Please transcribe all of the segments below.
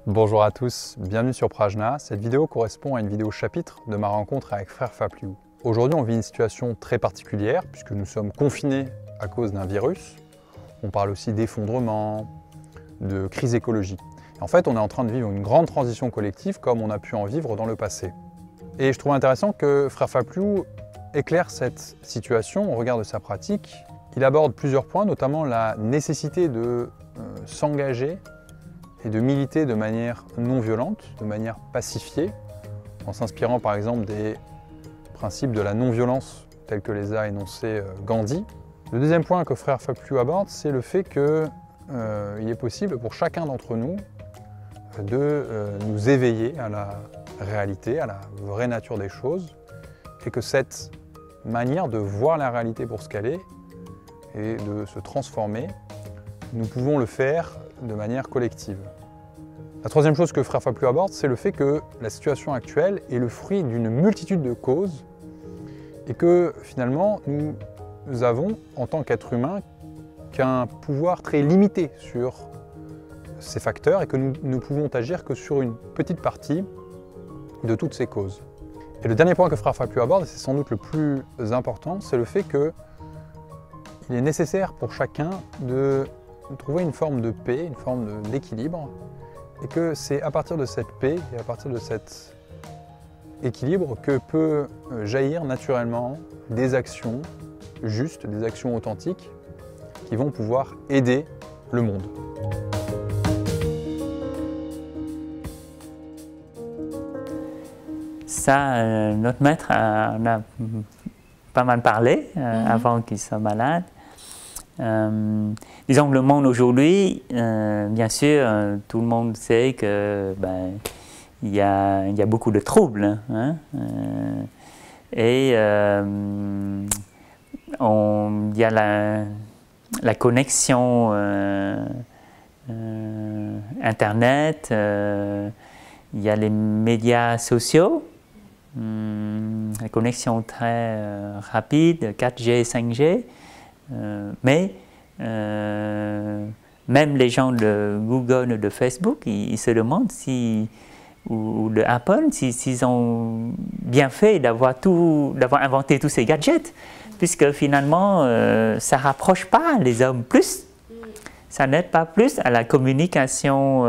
Bonjour à tous, bienvenue sur Prajna. Cette vidéo correspond à une vidéo chapitre de ma rencontre avec Frère Fapliou. Aujourd'hui, on vit une situation très particulière puisque nous sommes confinés à cause d'un virus. On parle aussi d'effondrement, de crise écologique. En fait, on est en train de vivre une grande transition collective comme on a pu en vivre dans le passé. Et je trouve intéressant que Frère Fapliou éclaire cette situation au regard de sa pratique. Il aborde plusieurs points, notamment la nécessité de s'engager et de militer de manière non violente, de manière pacifiée, en s'inspirant par exemple des principes de la non-violence tels que les a énoncés Gandhi. Le deuxième point que Frère Fapliou aborde, c'est le fait qu'il est possible pour chacun d'entre nous de nous éveiller à la réalité, à la vraie nature des choses, et que cette manière de voir la réalité pour ce qu'elle est et de se transformer, nous pouvons le faire de manière collective. La troisième chose que Frère Fapliou aborde, c'est le fait que la situation actuelle est le fruit d'une multitude de causes et que finalement nous avons, en tant qu'êtres humains, qu'un pouvoir très limité sur ces facteurs et que nous ne pouvons agir que sur une petite partie de toutes ces causes. Et le dernier point que Frère Fapliou aborde, et c'est sans doute le plus important, c'est le fait qu'il est nécessaire pour chacun de trouver une forme de paix, une forme d'équilibre, et que c'est à partir de cette paix et à partir de cet équilibre que peut jaillir naturellement des actions justes, des actions authentiques qui vont pouvoir aider le monde. Ça, notre maître en a pas mal parlé avant qu'il soit malade. Disons que le monde aujourd'hui, bien sûr, tout le monde sait que il y a beaucoup de troubles, hein, et il y a la connexion Internet, il y a les médias sociaux, la connexion très rapide, 4G, 5G. Mais même les gens de Google ou de Facebook, ils se demandent ou de Apple, s'ils ont bien fait d'avoir inventé tous ces gadgets, puisque finalement, ça ne rapproche pas les hommes plus, ça n'aide pas plus à la communication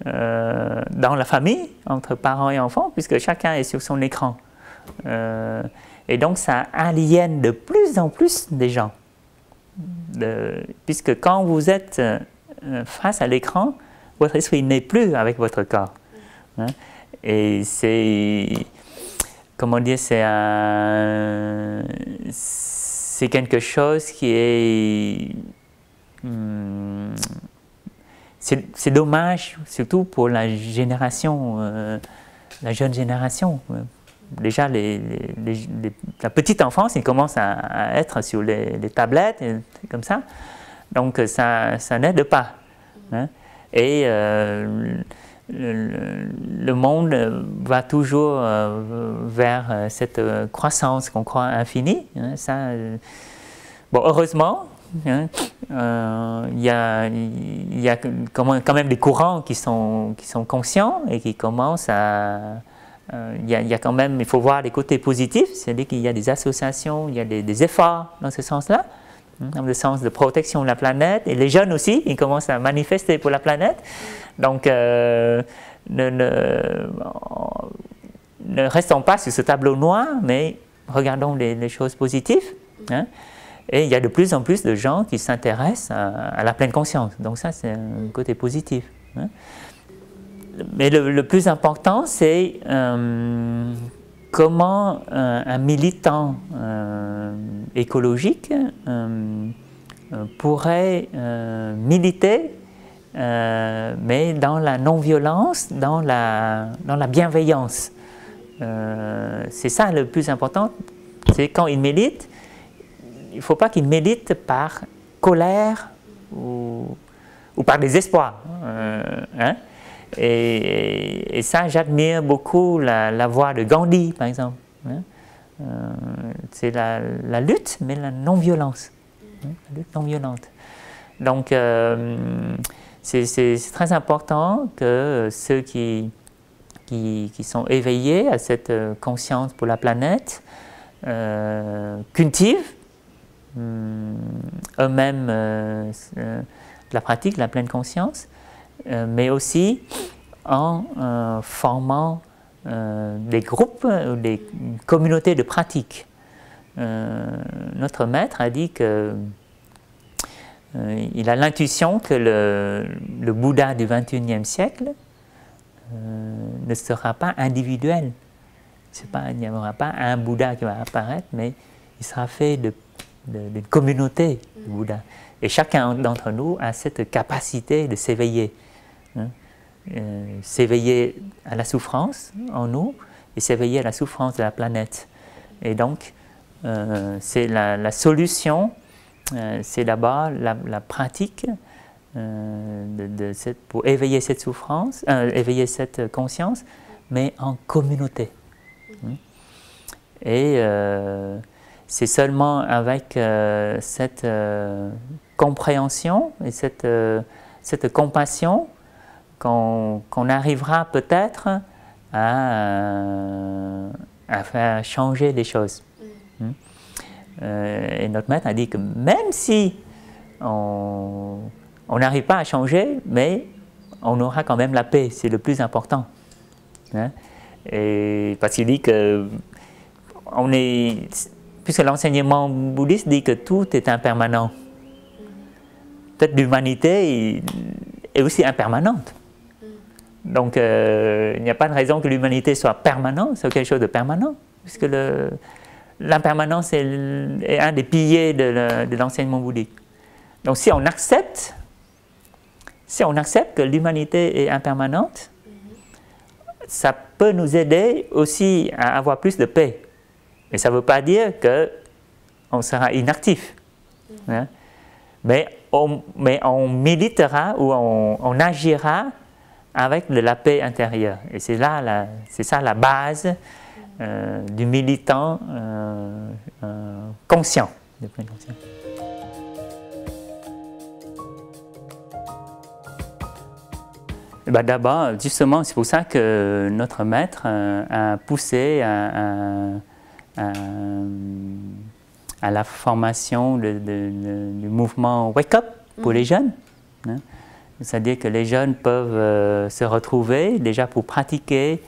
dans la famille, entre parents et enfants, puisque chacun est sur son écran. Et donc ça aliène de plus en plus des gens. Puisque quand vous êtes face à l'écran, votre esprit n'est plus avec votre corps. Hein? Et c'est, comment dire, c'est quelque chose qui est... c'est dommage, surtout pour la génération, la jeune génération. Déjà, la petite enfance, ils commencent à être sur les tablettes, et comme ça. Donc, ça n'aide pas. Hein? Et le monde va toujours vers cette croissance qu'on croit infinie. Hein? Bon, heureusement, hein, il y a quand même des courants qui sont conscients et qui commencent à... il y a quand même, il faut voir les côtés positifs, c'est-à-dire qu'il y a des associations, il y a des efforts dans ce sens-là, dans le sens de protection de la planète, et les jeunes aussi, ils commencent à manifester pour la planète. Donc, ne restons pas sur ce tableau noir, mais regardons les choses positives. Hein. Et il y a de plus en plus de gens qui s'intéressent à la pleine conscience. Donc ça, c'est un côté positif. Hein. Mais le plus important, c'est comment un militant écologique pourrait militer, mais dans la non-violence, dans la bienveillance. C'est ça le plus important. C'est quand il milite, il ne faut pas qu'il milite par colère ou par désespoir. Hein? Et ça, j'admire beaucoup la voix de Gandhi, par exemple. Hein? C'est la lutte, mais la non-violence. Hein? La lutte non-violente. Donc, c'est très important que ceux qui sont éveillés à cette conscience pour la planète cultivent eux-mêmes la pratique, la pleine conscience, mais aussi en formant des groupes ou des communautés de pratique. Notre maître a dit que il a l'intuition que le Bouddha du XXIe siècle ne sera pas individuel. Il n'y aura pas un Bouddha qui va apparaître, mais il sera fait d'une communauté de Bouddha. Et chacun d'entre nous a cette capacité de s'éveiller. Hein? S'éveiller à la souffrance en nous et s'éveiller à la souffrance de la planète. Et donc, c'est la solution, c'est d'abord la pratique pour éveiller cette souffrance, éveiller cette conscience, mais en communauté. Et c'est seulement avec cette compréhension et cette compassion qu'on arrivera peut-être à faire changer les choses. Et notre maître a dit que même si on n'arrive pas à changer, mais on aura quand même la paix, c'est le plus important. Hein? Et parce qu'il dit que puisque l'enseignement bouddhiste dit que tout est impermanent, peut-être l'humanité est aussi impermanente. Donc il n'y a pas de raison que l'humanité soit permanente, soit quelque chose de permanent, puisque l'impermanence est un des piliers de l'enseignement bouddhique. Donc si on accepte que l'humanité est impermanente, ça peut nous aider aussi à avoir plus de paix. Mais ça ne veut pas dire qu'on sera inactif. Hein? Mais on militera ou on agira avec de la paix intérieure. Et c'est ça la base du militant conscient. Ben d'abord, justement, c'est pour ça que notre maître a poussé à la formation du mouvement Wake Up pour les jeunes. Hein. C'est-à-dire que les jeunes peuvent se retrouver déjà pour pratiquer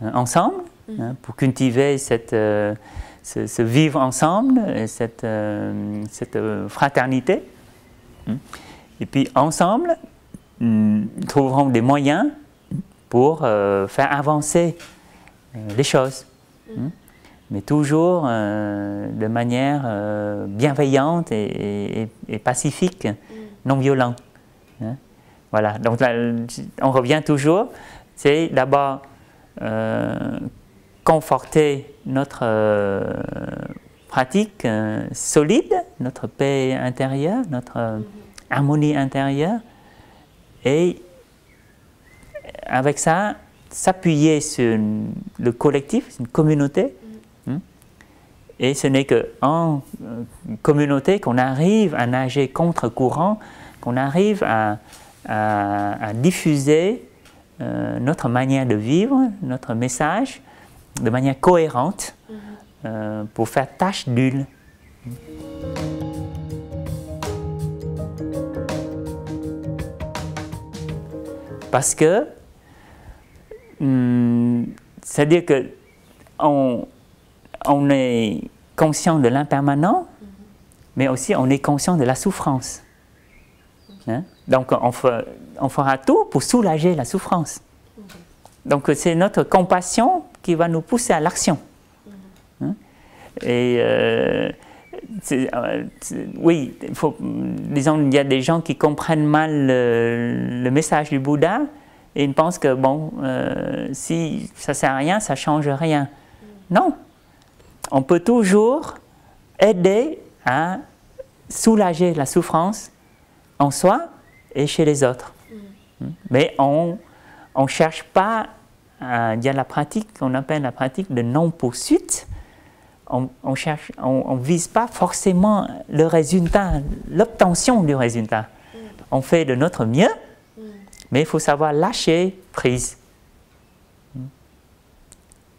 ensemble, hein, pour cultiver ce vivre ensemble, cette fraternité. Et puis ensemble, trouveront des moyens pour faire avancer les choses. Mais toujours de manière bienveillante et pacifique, non violente. Hein? Voilà, donc là, on revient toujours, c'est d'abord conforter notre pratique solide, notre paix intérieure, notre harmonie intérieure, et avec ça, s'appuyer sur le collectif, une communauté. Et ce n'est qu'en communauté qu'on arrive à nager contre-courant, qu'on arrive à diffuser notre manière de vivre, notre message, de manière cohérente, pour faire tâche d'huile. Parce que, c'est-à-dire qu'on est conscient de l'impermanent, mais aussi on est conscient de la souffrance. Hein? Donc on fera tout pour soulager la souffrance. Donc c'est notre compassion qui va nous pousser à l'action. Hein? Et oui, disons, il y a des gens qui comprennent mal le message du Bouddha et ils pensent que bon, si ça ne sert à rien, ça ne change rien. Non, on peut toujours aider à soulager la souffrance en soi et chez les autres. Mais on ne cherche pas, il y a la pratique qu'on appelle la pratique de non-poursuite. On ne vise pas forcément le résultat, l'obtention du résultat. On fait de notre mieux Mais il faut savoir lâcher prise.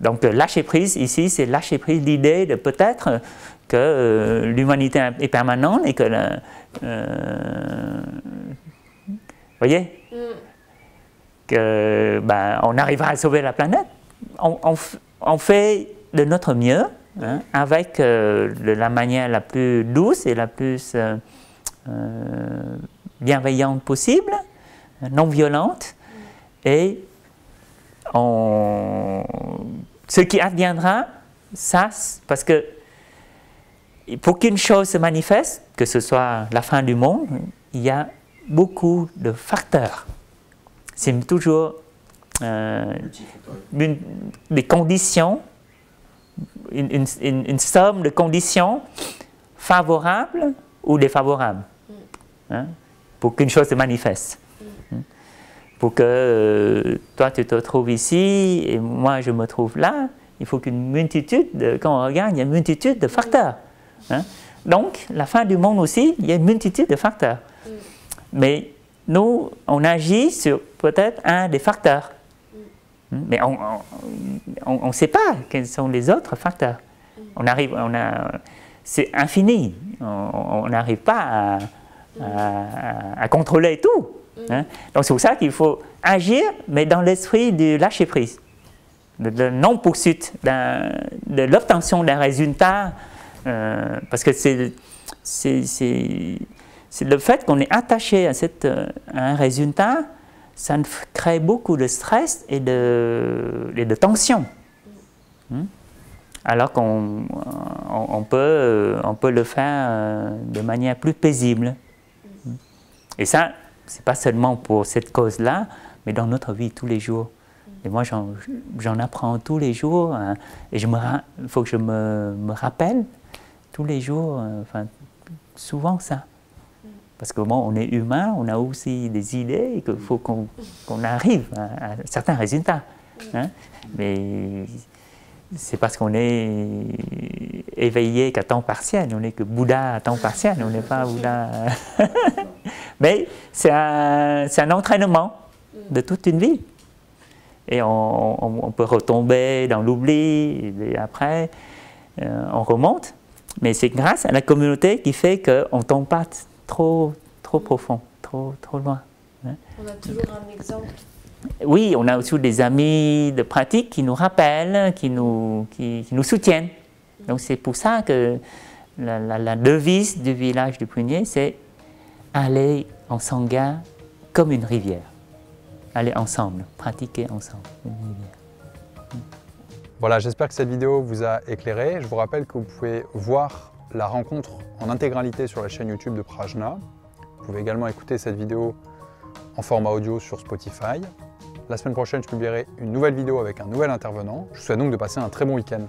Donc lâcher prise ici, c'est lâcher prise l'idée de peut-être que l'humanité est permanente et que voyez, que on arrivera à sauver la planète. On fait de notre mieux, hein, avec de la manière la plus douce et la plus bienveillante possible, non violente, et ce qui adviendra, ça, parce que pour qu'une chose se manifeste, que ce soit la fin du monde, il y a beaucoup de facteurs. C'est toujours des conditions, une somme de conditions favorables ou défavorables, hein, pour qu'une chose se manifeste. Pour que toi tu te trouves ici et moi je me trouve là, il faut qu'une multitude, quand on regarde, il y a une multitude de facteurs. Hein. Donc, la fin du monde aussi, il y a une multitude de facteurs. Mais nous, on agit sur peut-être un des facteurs. Mais on ne sait pas quels sont les autres facteurs. C'est infini. On n'arrive pas à contrôler tout. Hein. Donc c'est pour ça qu'il faut agir, mais dans l'esprit du lâcher-prise, de non-poursuite, de l'obtention d'un résultat, parce que c'est le fait qu'on est attaché à un résultat, ça crée beaucoup de stress et de tension. Alors qu'on peut le faire de manière plus paisible. Et ça, c'est pas seulement pour cette cause-là, mais dans notre vie tous les jours. Et moi, j'en apprends tous les jours, hein, et il faut que je me rappelle tous les jours, enfin, souvent ça. Parce que bon, on est humain, on a aussi des idées, et qu'il faut qu'on arrive à certains résultats. Hein, mais c'est parce qu'on est éveillé qu'à temps partiel, on n'est que Bouddha à temps partiel, on n'est pas Bouddha. Mais c'est un entraînement de toute une vie. Et on peut retomber dans l'oubli, et après on remonte. Mais c'est grâce à la communauté qui fait qu'on ne tombe pas trop profond, trop loin. Hein. On a toujours un exemple. Oui, on a aussi des amis de pratique qui nous rappellent, qui nous soutiennent. Donc c'est pour ça que la devise du village du Prunier, c'est aller en Sangha comme une rivière. Aller ensemble, pratiquer ensemble une rivière. Voilà, j'espère que cette vidéo vous a éclairé. Je vous rappelle que vous pouvez voir la rencontre en intégralité sur la chaîne YouTube de Prajna. Vous pouvez également écouter cette vidéo en format audio sur Spotify. La semaine prochaine, je publierai une nouvelle vidéo avec un nouvel intervenant. Je vous souhaite donc de passer un très bon week-end.